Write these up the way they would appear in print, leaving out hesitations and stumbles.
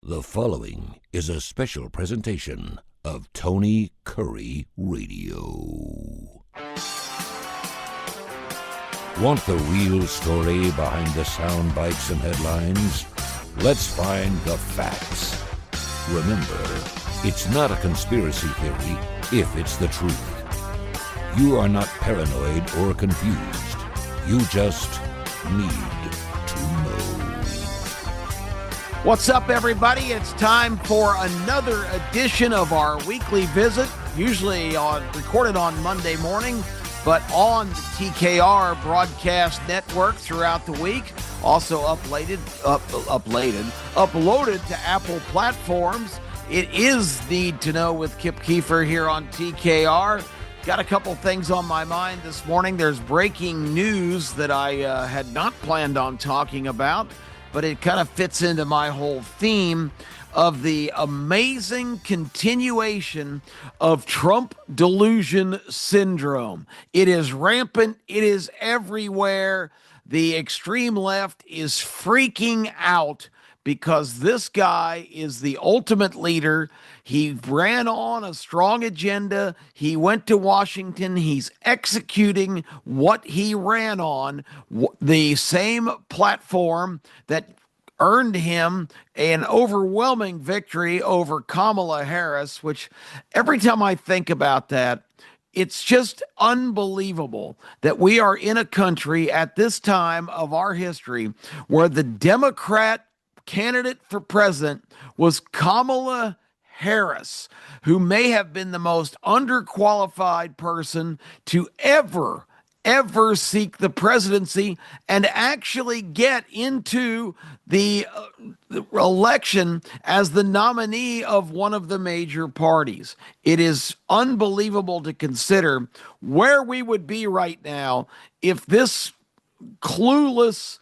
The following is a special presentation of Tony Kurre Radio. Want the real story behind the sound bites and headlines? Let's find the facts. Remember, it's not a conspiracy theory if it's the truth. You are not paranoid or confused. You just need to know. What's up, everybody? It's time for another edition of our weekly visit, usually recorded on Monday morning, but on the TKR broadcast network throughout the week. Also uploaded to Apple platforms. It is Need to Know with Kip Kiefer here on TKR. Got a couple things on my mind this morning. There's breaking news that I had not planned on talking about, but it kind of fits into my whole theme of the amazing continuation of Trump delusion syndrome. It is rampant. It is everywhere. The extreme left is freaking out because this guy is the ultimate leader. He ran on a strong agenda. He went to Washington. He's executing what he ran on, the same platform that earned him an overwhelming victory over Kamala Harris, which every time I think about that, it's just unbelievable that we are in a country at this time of our history where the Democrat candidate for president was Kamala Harris, who may have been the most underqualified person to ever seek the presidency and actually get into the election as the nominee of one of the major parties. It is unbelievable to consider where we would be right now if this clueless,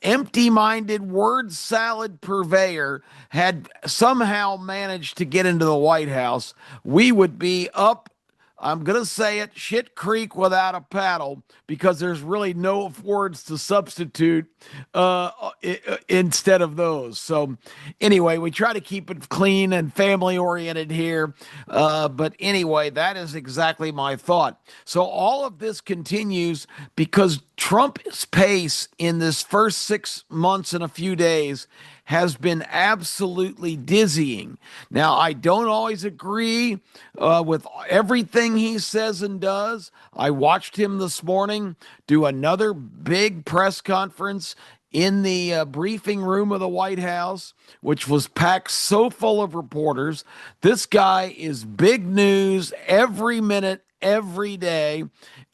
empty-minded word salad purveyor had somehow managed to get into the White House. We would be up, I'm going to say it, shit creek without a paddle, because there's really no words to substitute instead of those. So anyway, we try to keep it clean and family-oriented here. But anyway, that is exactly my thought. So all of this continues because Trump's pace in this first 6 months and a few days has been absolutely dizzying. Now, I don't always agree with everything he says and does. I watched him this morning do another big press conference in the briefing room of the White House, which was packed so full of reporters. This guy is big news every minute, every day.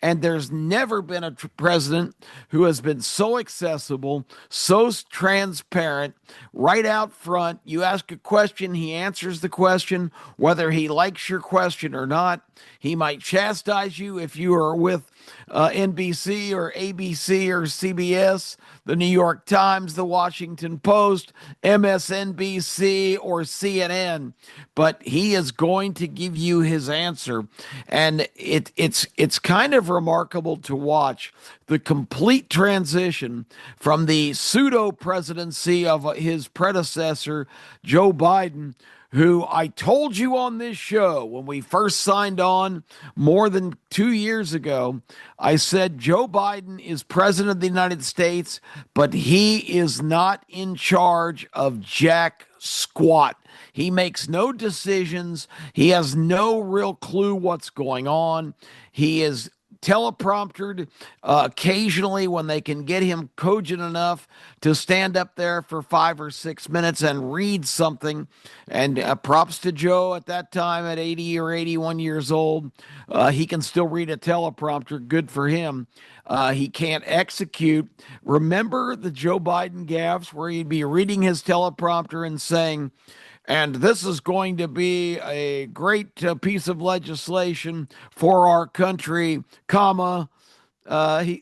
And there's never been a president who has been so accessible, so transparent, right out front. You ask a question, he answers the question, whether he likes your question or not. He might chastise you if you are with NBC or ABC or CBS, the New York Times, the Washington Post, MSNBC, or CNN. But he is going to give you his answer. And it's kind of remarkable to watch the complete transition from the pseudo-presidency of his predecessor, Joe Biden, who I told you on this show when we first signed on more than 2 years ago. I said Joe Biden is president of the United States, but he is not in charge of jack squat. He makes no decisions. He has no real clue what's going on. He is telepromptered occasionally when they can get him cogent enough to stand up there for 5 or 6 minutes and read something. And props to Joe at that time at 80 or 81 years old. He can still read a teleprompter. Good for him. He can't execute. Remember the Joe Biden gaffes where he'd be reading his teleprompter and saying, and this is going to be a great piece of legislation for our country, comma.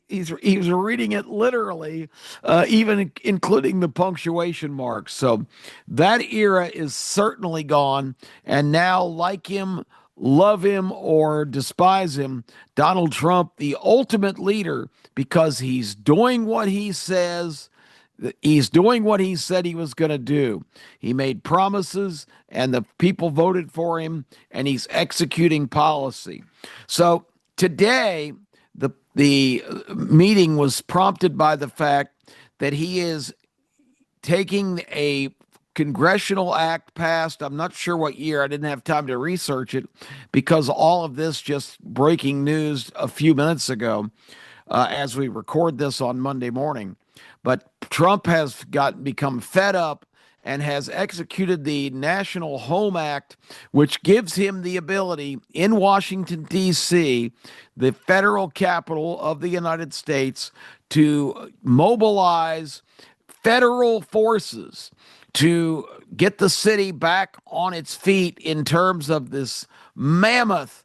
He's reading it literally, even including the punctuation marks. So that era is certainly gone. And now, like him, love him, or despise him, Donald Trump, the ultimate leader, because he's doing what he says He's doing what he said he was going to do. He made promises, and the people voted for him, and he's executing policy. So today, the meeting was prompted by the fact that he is taking a congressional act passed. I'm not sure what year. I didn't have time to research it because all of this just breaking news a few minutes ago as we record this on Monday morning. But Trump has become fed up and has executed the National Home Act, which gives him the ability in Washington, D.C., the federal capital of the United States, to mobilize federal forces to get the city back on its feet in terms of this massive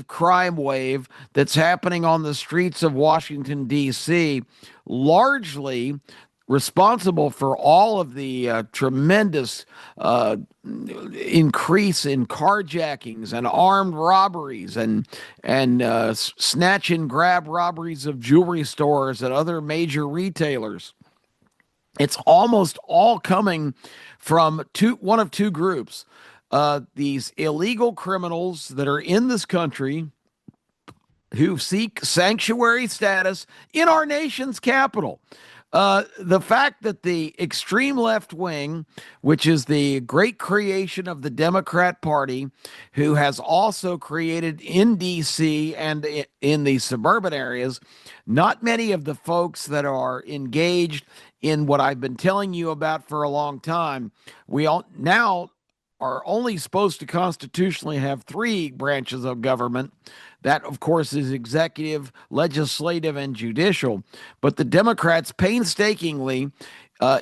crime wave that's happening on the streets of Washington, D.C., largely responsible for all of the tremendous increase in carjackings and armed robberies and snatch and grab robberies of jewelry stores and other major retailers. It's almost all coming from one of two groups. These illegal criminals that are in this country who seek sanctuary status in our nation's capital. The fact that the extreme left wing, which is the great creation of the Democrat Party, who has also created in D.C. and in the suburban areas, not many of the folks that are engaged in what I've been telling you about for a long time. We all now are only supposed to constitutionally have three branches of government. That, of course, is executive, legislative, and judicial. But the Democrats painstakingly,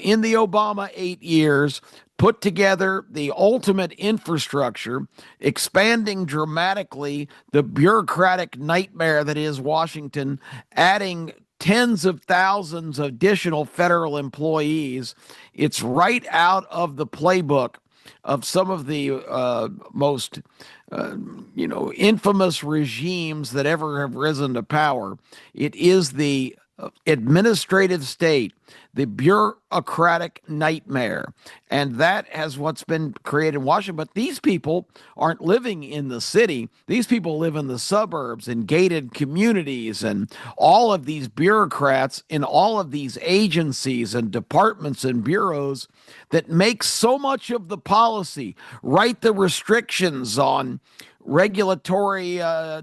in the Obama 8 years, put together the ultimate infrastructure, expanding dramatically the bureaucratic nightmare that is Washington, adding tens of thousands of additional federal employees. It's right out of the playbook of some of the most infamous regimes that ever have risen to power. It is the administrative state, the bureaucratic nightmare. And that has what's been created in Washington. But these people aren't living in the city. These people live in the suburbs and gated communities, and all of these bureaucrats in all of these agencies and departments and bureaus that make so much of the policy, write the restrictions on regulatory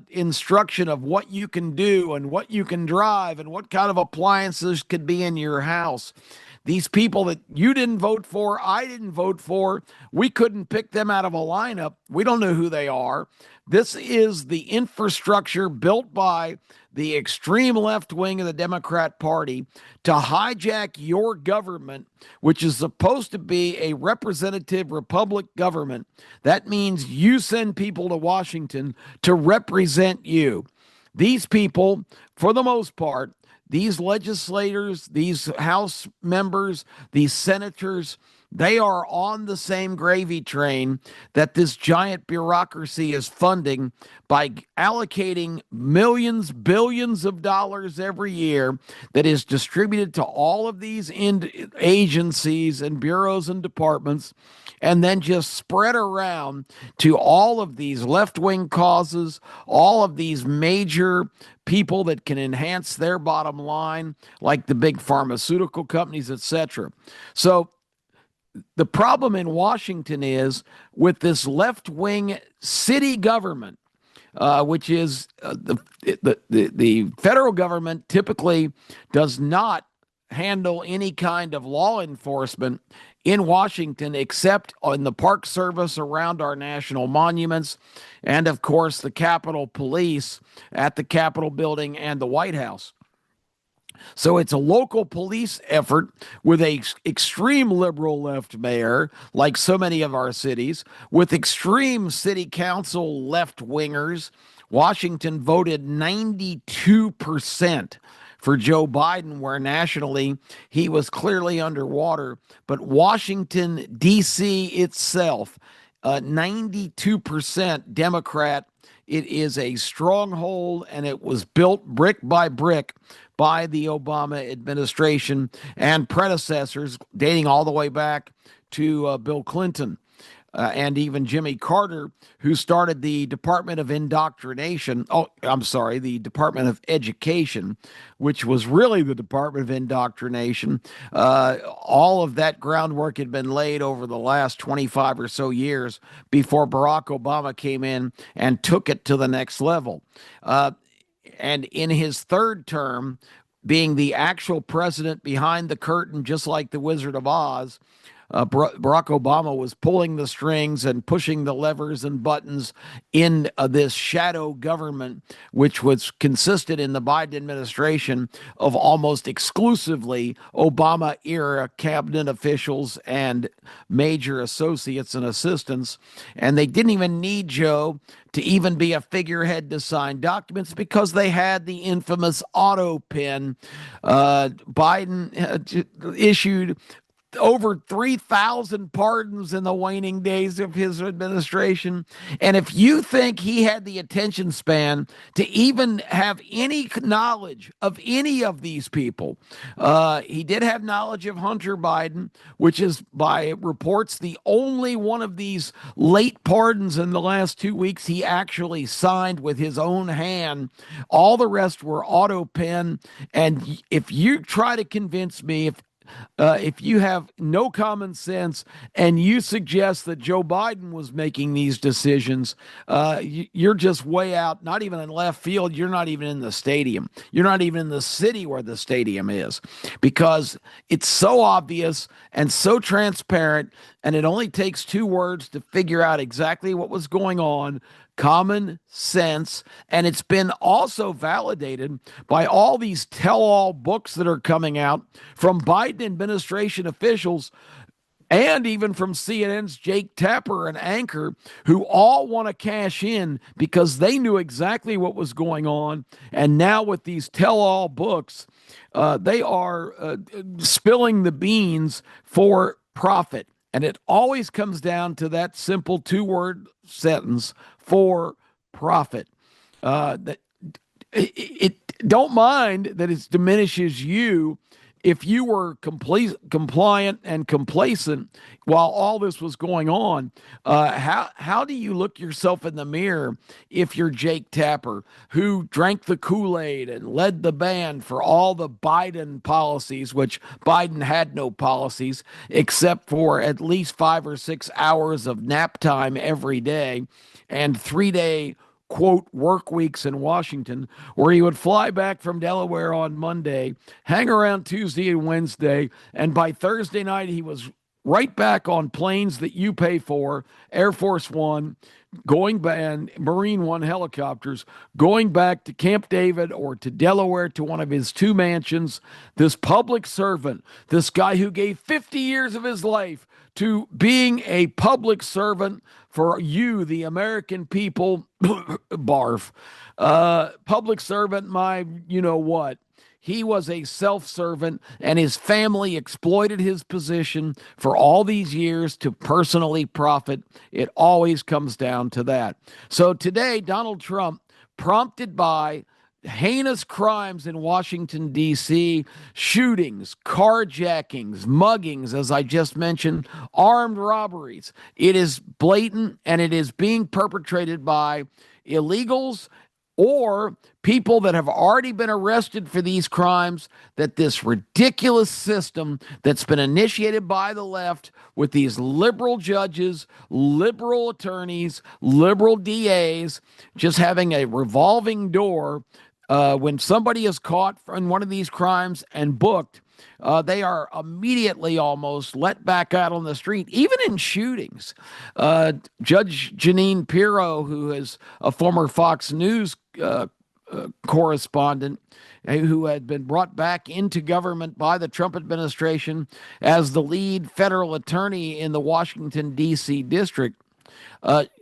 instruction of what you can do and what you can drive and what kind of appliances could be in your house. These people that you didn't vote for, I didn't vote for, we couldn't pick them out of a lineup. We don't know who they are. This is the infrastructure built by the extreme left wing of the Democrat Party to hijack your government, which is supposed to be a representative republic government. That means you send people to Washington to represent you. These people, for the most part, these legislators, these House members, these senators, they are on the same gravy train that this giant bureaucracy is funding by allocating millions, billions of dollars every year that is distributed to all of these agencies and bureaus and departments, and then just spread around to all of these left-wing causes, all of these major people that can enhance their bottom line, like the big pharmaceutical companies, etc. So the problem in Washington is with this left-wing city government, which is the federal government typically does not handle any kind of law enforcement in Washington except in the Park Service around our national monuments and, of course, the Capitol Police at the Capitol Building and the White House. So it's a local police effort with a extreme liberal left mayor, like so many of our cities, with extreme city council left wingers. Washington voted 92% for Joe Biden, where nationally he was clearly underwater. But Washington, D.C. itself, 92% Democrat It is a stronghold, and it was built brick by brick by the Obama administration and predecessors, dating all the way back to Bill Clinton. And even Jimmy Carter, who started the Department of Indoctrination. Oh, I'm sorry, the Department of Education, which was really the Department of Indoctrination. All of that groundwork had been laid over the last 25 or so years before Barack Obama came in and took it to the next level. And in his third term, being the actual president behind the curtain, just like the Wizard of Oz, Barack Obama was pulling the strings and pushing the levers and buttons in this shadow government, which was consisted in the Biden administration of almost exclusively Obama era cabinet officials and major associates and assistants. And they didn't even need Joe to even be a figurehead to sign documents because they had the infamous auto pen. Biden issued over 3,000 pardons in the waning days of his administration. And if you think he had the attention span to even have any knowledge of any of these people, he did have knowledge of Hunter Biden, which is, by reports, the only one of these late pardons in the last 2 weeks he actually signed with his own hand. All the rest were auto pen. And if you try to convince me, if you have no common sense and you suggest that Joe Biden was making these decisions, you're just way out, not even in left field. You're not even in the stadium. You're not even in the city where the stadium is, because it's so obvious and so transparent, and it only takes 2 words to figure out exactly what was going on. Common sense. And it's been also validated by all these tell-all books that are coming out from Biden administration officials, and even from CNN's Jake Tapper and Anchor, who all want to cash in because they knew exactly what was going on. And now with these tell-all books, they are spilling the beans for profit. And it always comes down to that simple 2-word sentence: for profit. Don't mind that it diminishes you if you were compliant and complacent while all this was going on. How do you look yourself in the mirror if you're Jake Tapper, who drank the Kool-Aid and led the band for all the Biden policies, which Biden had no policies except for at least 5 or 6 hours of nap time every day and 3-day quote work weeks in Washington, where he would fly back from Delaware on Monday, hang around Tuesday and Wednesday, and by Thursday night he was right back on planes that you pay for, Air Force One, going back, and Marine One helicopters, going back to Camp David or to Delaware to one of his 2 mansions. This public servant, this guy who gave 50 years of his life to being a public servant for you, the American people, barf, public servant, my you-know-what. He was a self-servant, and his family exploited his position for all these years to personally profit. It always comes down to that. So today, Donald Trump, prompted by heinous crimes in Washington, D.C., shootings, carjackings, muggings, as I just mentioned, armed robberies. It is blatant, and it is being perpetrated by illegals or people that have already been arrested for these crimes, that this ridiculous system that's been initiated by the left with these liberal judges, liberal attorneys, liberal DAs, just having a revolving door. When somebody is caught in one of these crimes and booked, they are immediately almost let back out on the street, even in shootings. Judge Jeanine Pirro, who is a former Fox News correspondent, who had been brought back into government by the Trump administration as the lead federal attorney in the Washington, D.C. district,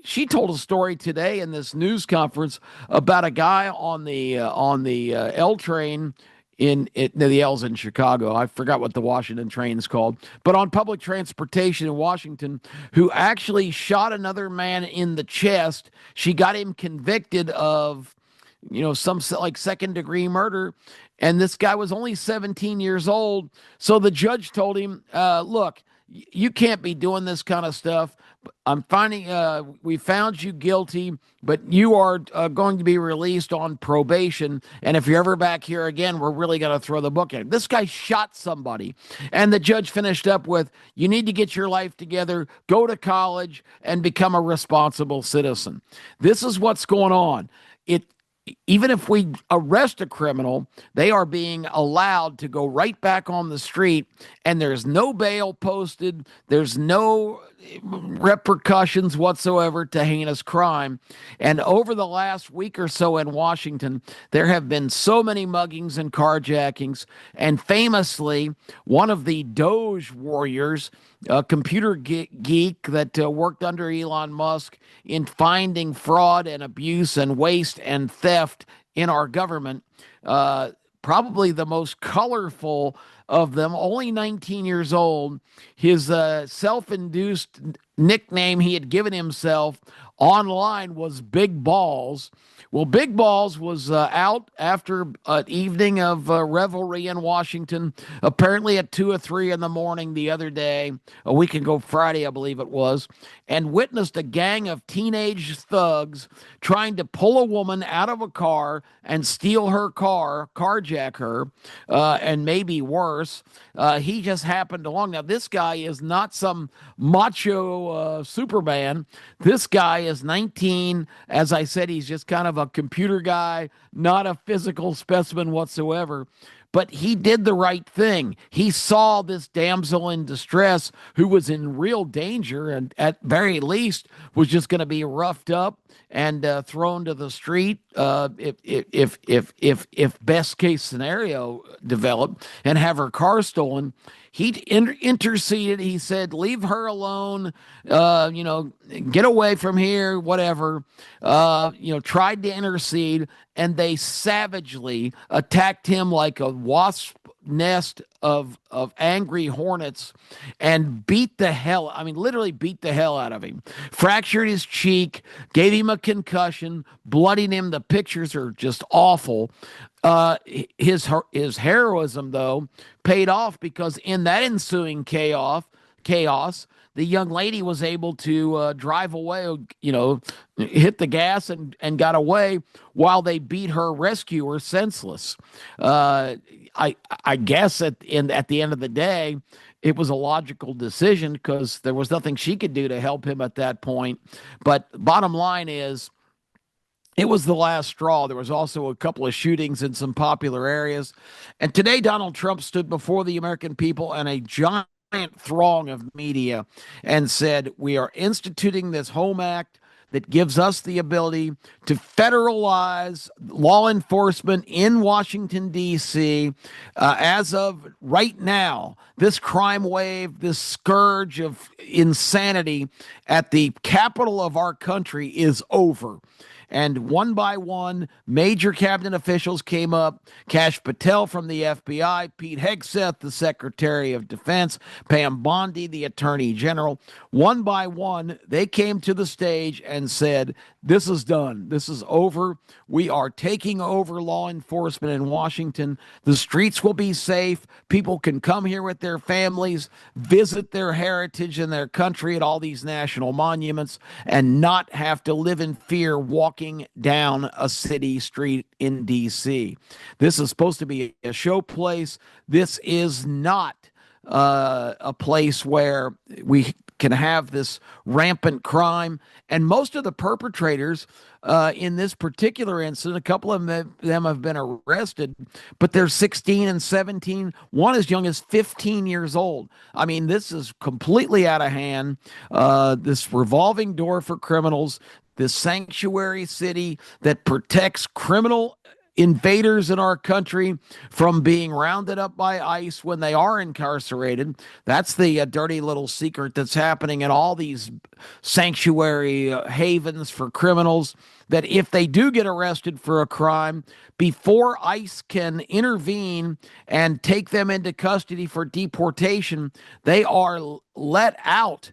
she told a story today in this news conference about a guy on the L train the L's in Chicago. I forgot what the Washington train's called, but on public transportation in Washington, who actually shot another man in the chest. She got him convicted of, some like second degree murder. And this guy was only 17 years old. So the judge told him, look, you can't be doing this kind of stuff. We found you guilty, but you are going to be released on probation. And if you're ever back here again, we're really going to throw the book at him. This guy shot somebody. And the judge finished up with, you need to get your life together, go to college, and become a responsible citizen. This is what's going on. Even if we arrest a criminal, they are being allowed to go right back on the street, and there's no bail posted. There's no repercussions whatsoever to heinous crime. And over the last week or so in Washington, there have been so many muggings and carjackings. And famously, one of the Doge warriors, a computer geek that worked under Elon Musk in finding fraud and abuse and waste and theft in our government, probably the most colorful of them, only 19 years old. His self-induced nickname he had given himself online was Big Balls. Well, Big Balls was out after an evening of revelry in Washington, apparently at 2 or 3 in the morning the other day, a week ago Friday, I believe it was, and witnessed a gang of teenage thugs trying to pull a woman out of a car and steal her car, carjack her, and maybe worse. He just happened along. Now, this guy is not some macho Superman. This guy is 19. As I said, he's just kind of a computer guy, not a physical specimen whatsoever. But he did the right thing. He saw this damsel in distress who was in real danger and at very least was just going to be roughed up and thrown to the street if best case scenario developed, and have her car stolen. He interceded. He said, leave her alone, get away from here, whatever, tried to intercede, and they savagely attacked him like a wasp nest of angry hornets and literally beat the hell out of him. Fractured his cheek, gave him a concussion, bloodied him. The pictures are just awful. His heroism, though, paid off, because in that ensuing chaos, the young lady was able to drive away, hit the gas and got away while they beat her rescuer senseless. I guess at the end of the day, it was a logical decision because there was nothing she could do to help him at that point. But bottom line is, it was the last straw. There was also a couple of shootings in some popular areas. And today, Donald Trump stood before the American people and a giant throng of media and said, we are instituting this Home Act that gives us the ability to federalize law enforcement in Washington, D.C. As of right now, this crime wave, this scourge of insanity at the capital of our country is over. And one by one, major cabinet officials came up. Kash Patel from the FBI, Pete Hegseth, the Secretary of Defense, Pam Bondi, the Attorney General. One by one, they came to the stage and said, this is done. This is over. We are taking over law enforcement in Washington. The streets will be safe. People can come here with their families, visit their heritage and their country at all these national monuments, and not have to live in fear walking down a city street in D.C. This is supposed to be a show place. This is not a place where we can have this rampant crime. And most of the perpetrators in this particular incident, a couple of them have been arrested, but they're 16 and 17, one as young as 15 years old. I mean, this is completely out of hand. This revolving door for criminals, this sanctuary city that protects criminal invaders in our country from being rounded up by ICE when they are incarcerated. That's the dirty little secret that's happening in all these sanctuary havens for criminals, that if they do get arrested for a crime, before ICE can intervene and take them into custody for deportation, they are let out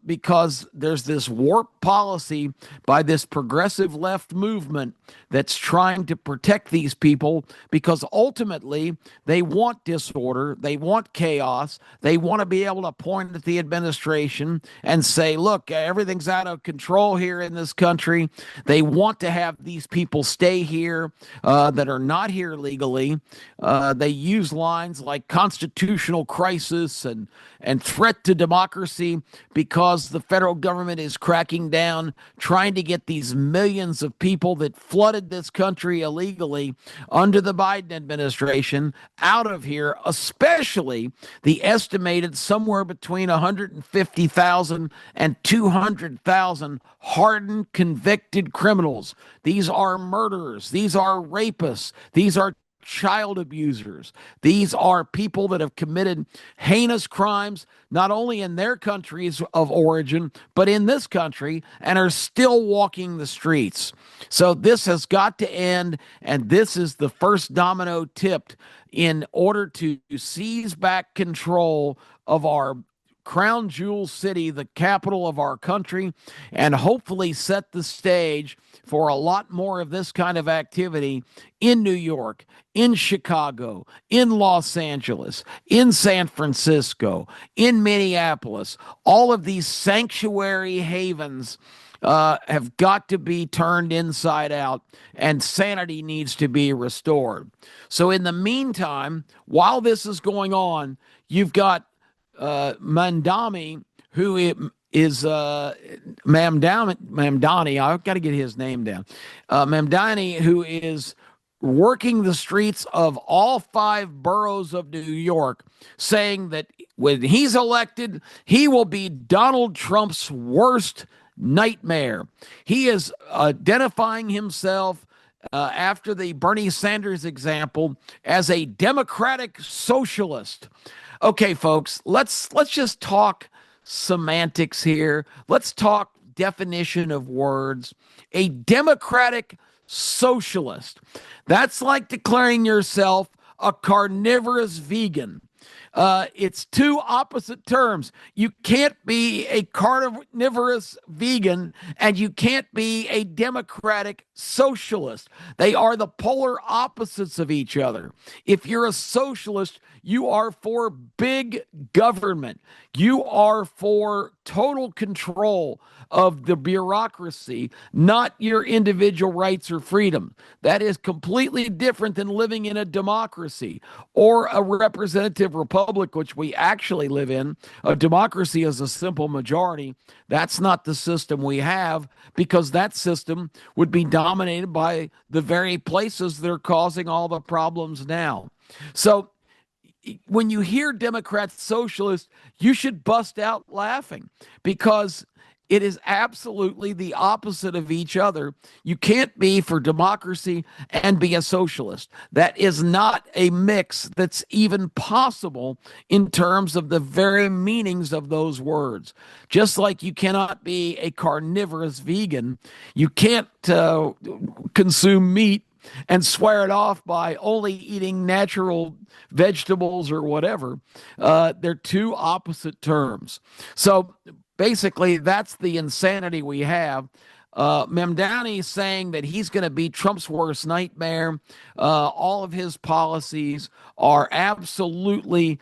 because there's this warped policy by this progressive left movement that's trying to protect these people, because ultimately they want disorder, they want chaos, they want to be able to point at the administration and say, look, everything's out of control here in this country. They want to have these people stay here that are not here legally. They use lines like constitutional crisis and threat to democracy, because the federal government is cracking down, trying to get these millions of people that flooded this country illegally under the Biden administration out of here, especially the estimated somewhere between 150,000 and 200,000 hardened, convicted criminals. These are murderers. These are rapists. These are child abusers. These are people that have committed heinous crimes, not only in their countries of origin, but in this country, and are still walking the streets. So this has got to end, and this is the first domino tipped in order to seize back control of our crown jewel city, the capital of our country, and hopefully set the stage for a lot more of this kind of activity in New York, in Chicago, in Los Angeles, in San Francisco, in Minneapolis. All of these sanctuary havens have got to be turned inside out, and sanity needs to be restored. So in the meantime, while this is going on, you've got Mamdani, who is Mamdani. I've got to get his name down. Mamdani, who is working the streets of all 5 boroughs of New York, saying that when he's elected, he will be Donald Trump's worst nightmare. He is identifying himself after the Bernie Sanders example as a democratic socialist. Okay, folks, let's just talk semantics here. Let's talk definition of words. A democratic socialist. That's like declaring yourself a carnivorous vegan. It's two opposite terms. You can't be a carnivorous vegan and you can't be a democratic socialist. They are the polar opposites of each other. If you're a socialist, you are for big government. You are for total control of the bureaucracy, not your individual rights or freedom. That is completely different than living in a democracy or a representative republic, which we actually live in. A democracy is a simple majority. That's not the system we have, because that system would be dominated by the very places that are causing all the problems now. So when you hear Democrats, socialists, you should bust out laughing, because it is absolutely the opposite of each other. You can't be for democracy and be a socialist. That is not a mix that's even possible in terms of the very meanings of those words. Just like you cannot be a carnivorous vegan, you can't consume meat and swear it off by only eating natural vegetables or whatever. They're two opposite terms. So basically, that's the insanity we have. Mamdani saying that he's going to be Trump's worst nightmare. All of his policies are absolutely,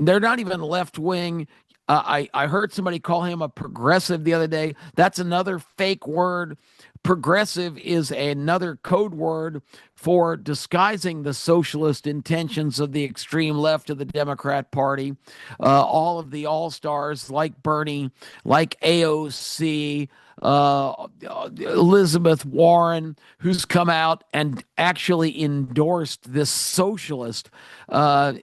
they're not even left wing. I heard somebody call him a progressive the other day. That's another fake word. Progressive is another code word for disguising the socialist intentions of the extreme left of the Democrat Party. All of the all-stars like Bernie, like AOC, Elizabeth Warren, who's come out and actually endorsed this socialist. The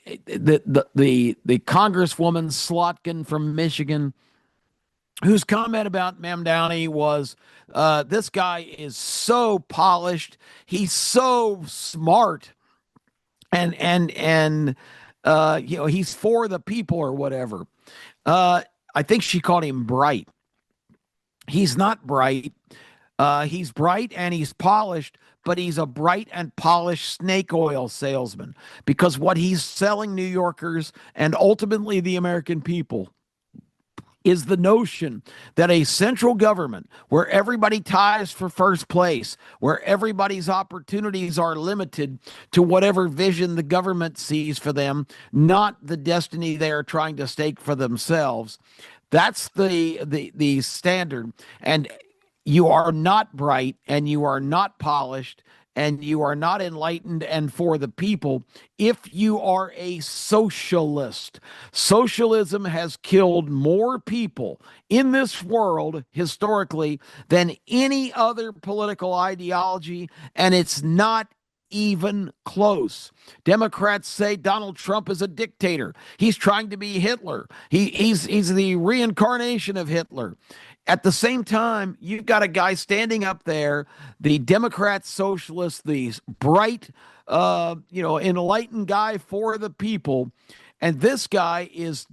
Congresswoman Slotkin from Michigan, whose comment about Mamdani was, this guy is so polished, he's so smart, and he's for the people or whatever. I think she called him bright. He's not bright. He's bright and he's polished, but he's a bright and polished snake oil salesman because what he's selling New Yorkers and ultimately the American people is the notion that a central government where everybody ties for first place, where everybody's opportunities are limited to whatever vision the government sees for them, not the destiny they are trying to stake for themselves. That's the standard. And you are not bright and you are not polished and you are not enlightened and for the people if you are a socialist. Socialism has killed more people in this world historically than any other political ideology, and it's not even close. Democrats say Donald Trump is a dictator. He's trying to be Hitler. He's the reincarnation of Hitler. At the same time, you've got a guy standing up there, the Democrat socialist, the bright, enlightened guy for the people, and this guy is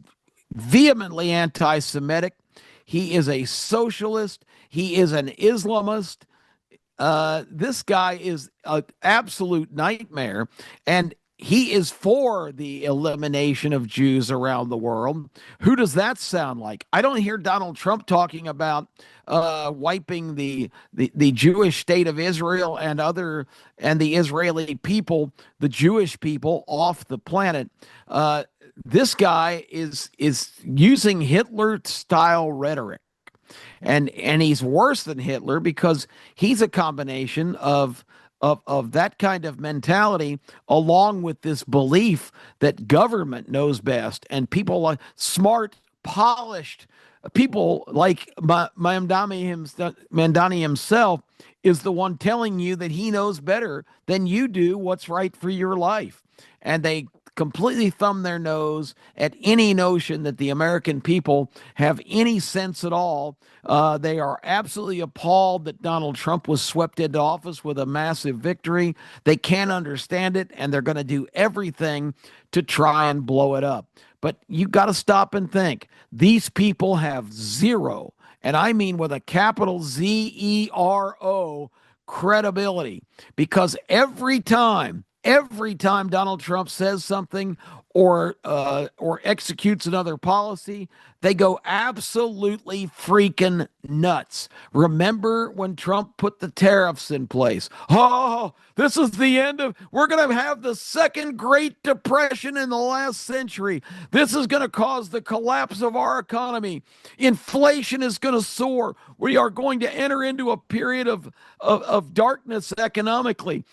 vehemently anti-Semitic. He is a socialist. He is an Islamist. This guy is an absolute nightmare, and he is for the elimination of Jews around the world. Who does that sound like? I don't hear Donald Trump talking about wiping the Jewish state of Israel and the Israeli people, the Jewish people, off the planet. This guy is using Hitler style rhetoric. And he's worse than Hitler because he's a combination of that kind of mentality, along with this belief that government knows best, and people like smart, polished people like Mandani himself is the one telling you that he knows better than you do what's right for your life. And they completely thumb their nose at any notion that the American people have any sense at all. They are absolutely appalled that Donald Trump was swept into office with a massive victory. They can't understand it, and they're going to do everything to try and blow it up. But you got to stop and think. These people have zero, and I mean with a capital Zero, credibility, because every time Donald Trump says something or executes another policy, they go absolutely freaking nuts. Remember when Trump put the tariffs in place? Oh, this is the end of, we're going to have the second Great Depression in the last century. This is going to cause the collapse of our economy. Inflation is going to soar. We are going to enter into a period of darkness economically.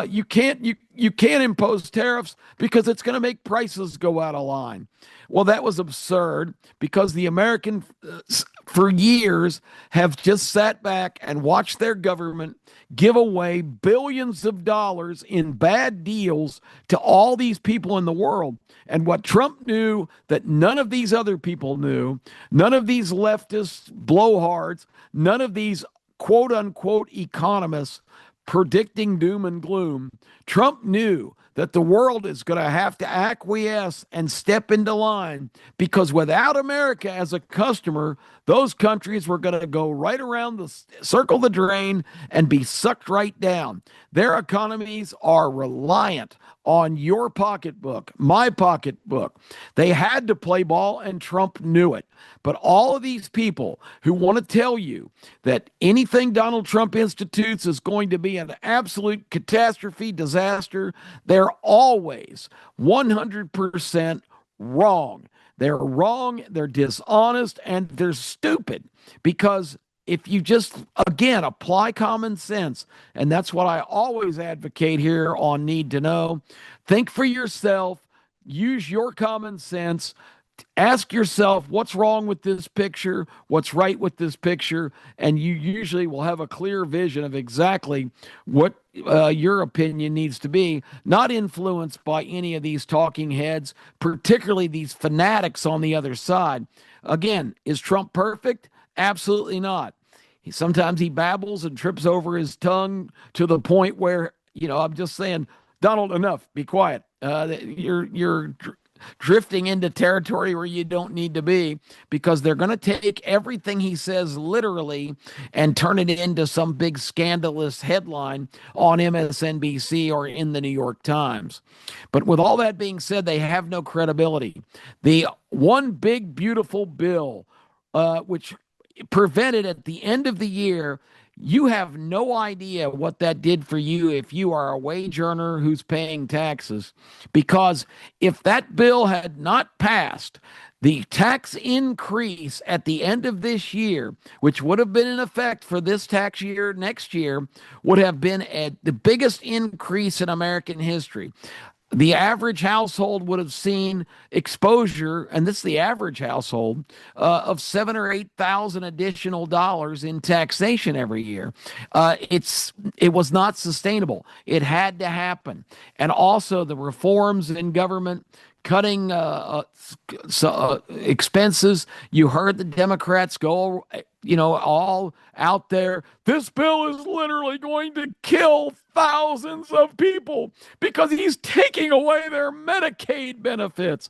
You can't impose tariffs because it's going to make prices go out of line. Well, that was absurd because the Americans for years have just sat back and watched their government give away billions of dollars in bad deals to all these people in the world. And what Trump knew that none of these other people knew, none of these leftist blowhards, none of these quote unquote economists predicting doom and gloom, Trump knew that the world is going to have to acquiesce and step into line because without America as a customer, those countries were going to go right around circle the drain and be sucked right down. Their economies are reliant on your pocketbook, my pocketbook. They had to play ball, and Trump knew it. But all of these people who want to tell you that anything Donald Trump institutes is going to be an absolute catastrophe, disaster, they're always 100% wrong. They're wrong, they're dishonest, and they're stupid because if you just, again, apply common sense, and that's what I always advocate here on Need to Know, think for yourself, use your common sense, ask yourself what's wrong with this picture, what's right with this picture, and you usually will have a clear vision of exactly what your opinion needs to be, not influenced by any of these talking heads, particularly these fanatics on the other side. Again, is Trump perfect? Absolutely not. Sometimes he babbles and trips over his tongue to the point where, I'm just saying, Donald, enough, be quiet. You're drifting into territory where you don't need to be, because they're going to take everything he says literally and turn it into some big scandalous headline on MSNBC or in the New York Times. But with all that being said, they have no credibility. The one big, beautiful bill, which prevented at the end of the year, you have no idea what that did for you if you are a wage earner who's paying taxes. Because if that bill had not passed, the tax increase at the end of this year, which would have been in effect for this tax year next year, would have been the biggest increase in American history. The average household would have seen exposure, and this is the average household, of 7 or 8 thousand additional dollars in taxation every year. It was not sustainable. It had to happen, and also the reforms in government, cutting expenses. You heard the Democrats go, all out there. This bill is literally going to kill thousands of people because he's taking away their Medicaid benefits.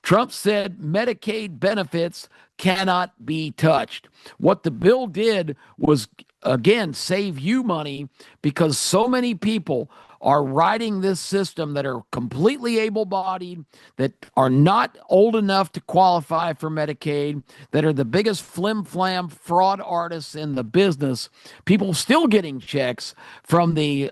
Trump said Medicaid benefits cannot be touched. What the bill did was, again, save you money, because so many people are riding this system that are completely able-bodied, that are not old enough to qualify for Medicaid, that are the biggest flim-flam fraud artists in the business. People still getting checks from the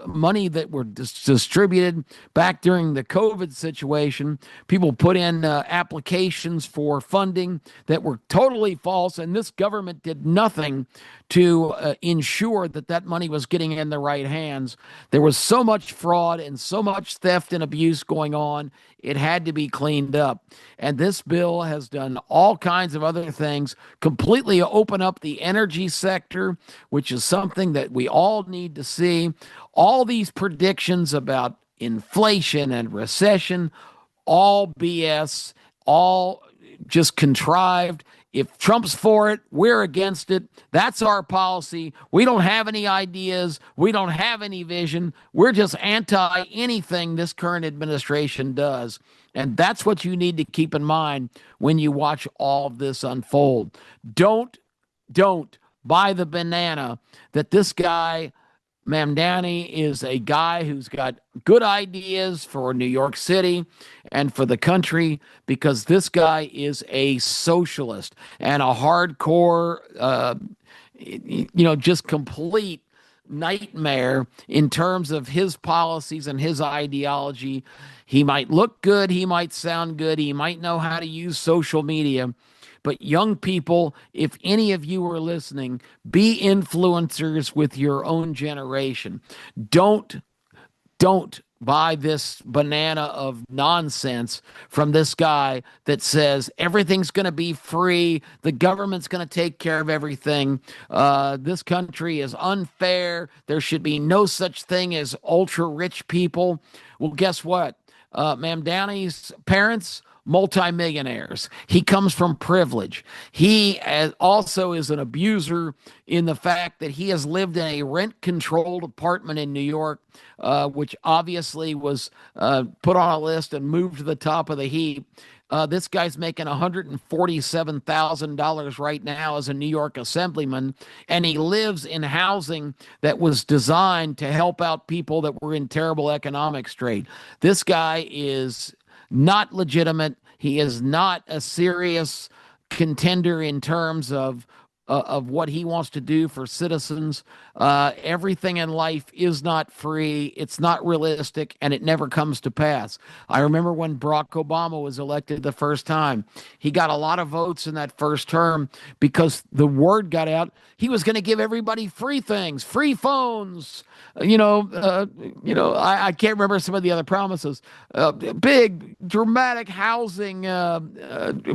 money that were distributed back during the COVID situation. People put in applications for funding that were totally false, and this government did nothing to ensure that that money was getting in the right hands. There was so much fraud and so much theft and abuse going on, it had to be cleaned up. And this bill has done all kinds of other things, completely open up the energy sector, which is something that we all need to see. All these predictions about inflation and recession, all BS, all just contrived. If Trump's for it, we're against it. That's our policy. We don't have any ideas. We don't have any vision. We're just anti anything this current administration does. And that's what you need to keep in mind when you watch all of this unfold. Don't buy the banana that this guy Mamdani is a guy who's got good ideas for New York City and for the country, because this guy is a socialist and a hardcore, just complete nightmare in terms of his policies and his ideology. He might look good, he might sound good, he might know how to use social media. But young people, if any of you are listening, be influencers with your own generation. Don't buy this banana of nonsense from this guy that says everything's going to be free, the government's going to take care of everything, this country is unfair, there should be no such thing as ultra-rich people. Well, guess what? Mamdani's parents, multimillionaires. He comes from privilege. He also is an abuser in the fact that he has lived in a rent-controlled apartment in New York, which obviously was put on a list and moved to the top of the heap. This guy's making $147,000 right now as a New York assemblyman, and he lives in housing that was designed to help out people that were in terrible economic strait. This guy is not legitimate. He is not a serious contender in terms of what he wants to do for citizens. Everything in life is not free. It's not realistic, and it never comes to pass. I remember when Barack Obama was elected the first time, he got a lot of votes in that first term because the word got out. He was going to give everybody free things, free phones. I can't remember some of the other promises. Big, dramatic housing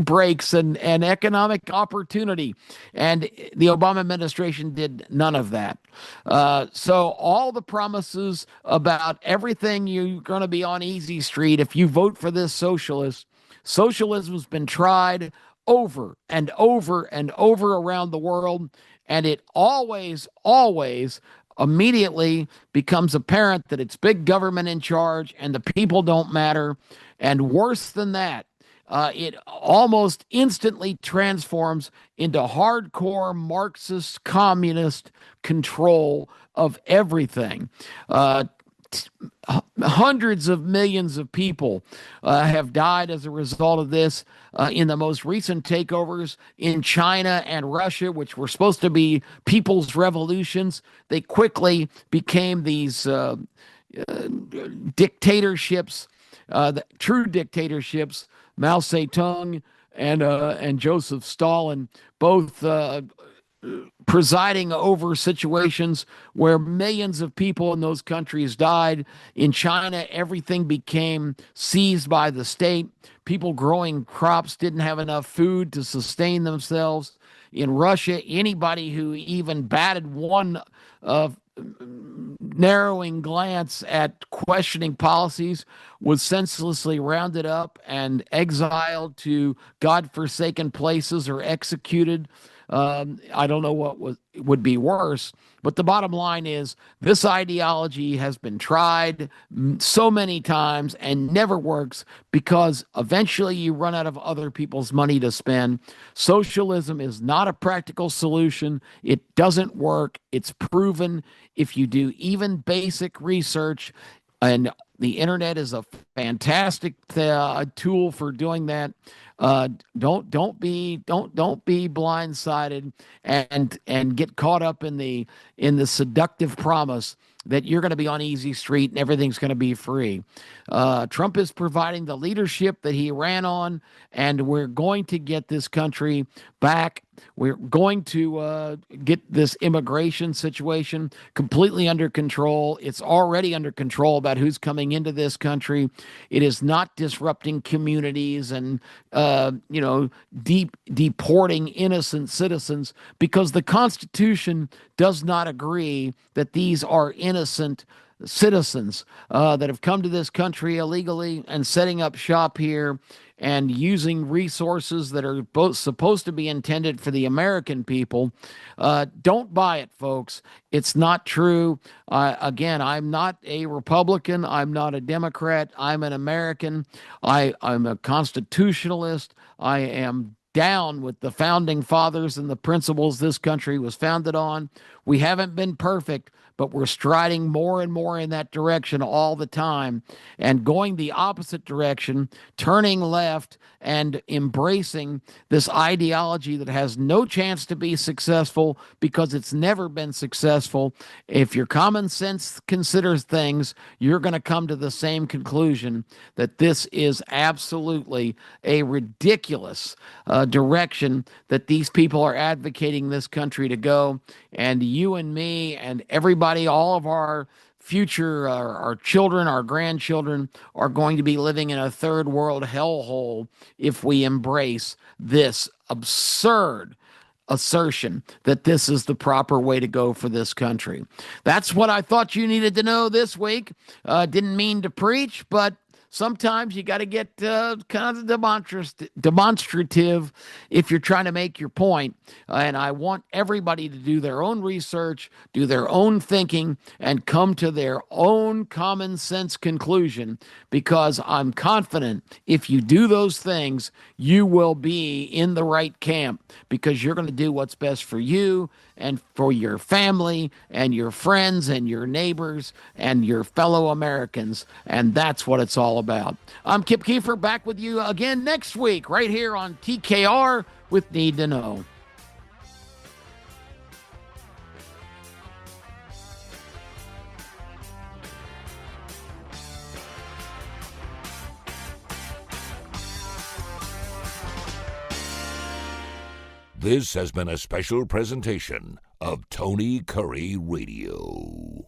breaks and economic opportunity. And the Obama administration did none of that. So all the promises about everything, you're going to be on easy street if you vote for this socialist. Socialism's been tried over and over and over around the world, and it always immediately becomes apparent that it's big government in charge and the people don't matter. And worse than that, it almost instantly transforms into hardcore Marxist communist control of everything. Hundreds of millions of people have died as a result of this in the most recent takeovers in China and Russia, which were supposed to be people's revolutions. They quickly became these dictatorships, true dictatorships. Mao Zedong and Joseph Stalin both presiding over situations where millions of people in those countries died. In China, everything became seized by the state. People growing crops didn't have enough food to sustain themselves. In Russia, anybody who even batted one narrowing glance at questioning policies was senselessly rounded up and exiled to godforsaken places or executed. I don't know what would be worse, but the bottom line is this ideology has been tried so many times and never works because eventually you run out of other people's money to spend. Socialism is not a practical solution. It doesn't work. It's proven if you do even basic research, and the internet is a fantastic tool for doing that. Don't be blindsided and get caught up in the seductive promise that you're going to be on easy street and everything's going to be free. Trump is providing the leadership that he ran on, and we're going to get this country back. We're going to get this immigration situation completely under control. It's already under control about who's coming into this country. It is not disrupting communities and deporting innocent citizens, because the Constitution does not agree that these are innocent citizens that have come to this country illegally and setting up shop here and using resources that are both supposed to be intended for the American people. Don't buy it, folks. It's not true. Again, I'm not a Republican. I'm not a Democrat. I'm an American. I'm a constitutionalist. I am down with the founding fathers and the principles this country was founded on. We haven't been perfect, but we're striding more and more in that direction all the time, and going the opposite direction, turning left and embracing this ideology that has no chance to be successful because it's never been successful. If your common sense considers things, you're going to come to the same conclusion that this is absolutely a ridiculous direction that these people are advocating this country to go. And you and me and everybody, all of our future, our children, our grandchildren are going to be living in a third world hellhole if we embrace this absurd assertion that this is the proper way to go for this country. That's what I thought you needed to know this week. Didn't mean to preach, but sometimes you got to get kind of demonstrative if you're trying to make your point. And I want everybody to do their own research, do their own thinking, and come to their own common sense conclusion, because I'm confident if you do those things, you will be in the right camp, because you're going to do what's best for you and for your family and your friends and your neighbors and your fellow Americans. And that's what it's all about. I'm Kip Kiefer, back with you again next week, right here on TKR with Need to Know. This has been a special presentation of Tony Kurre Radio.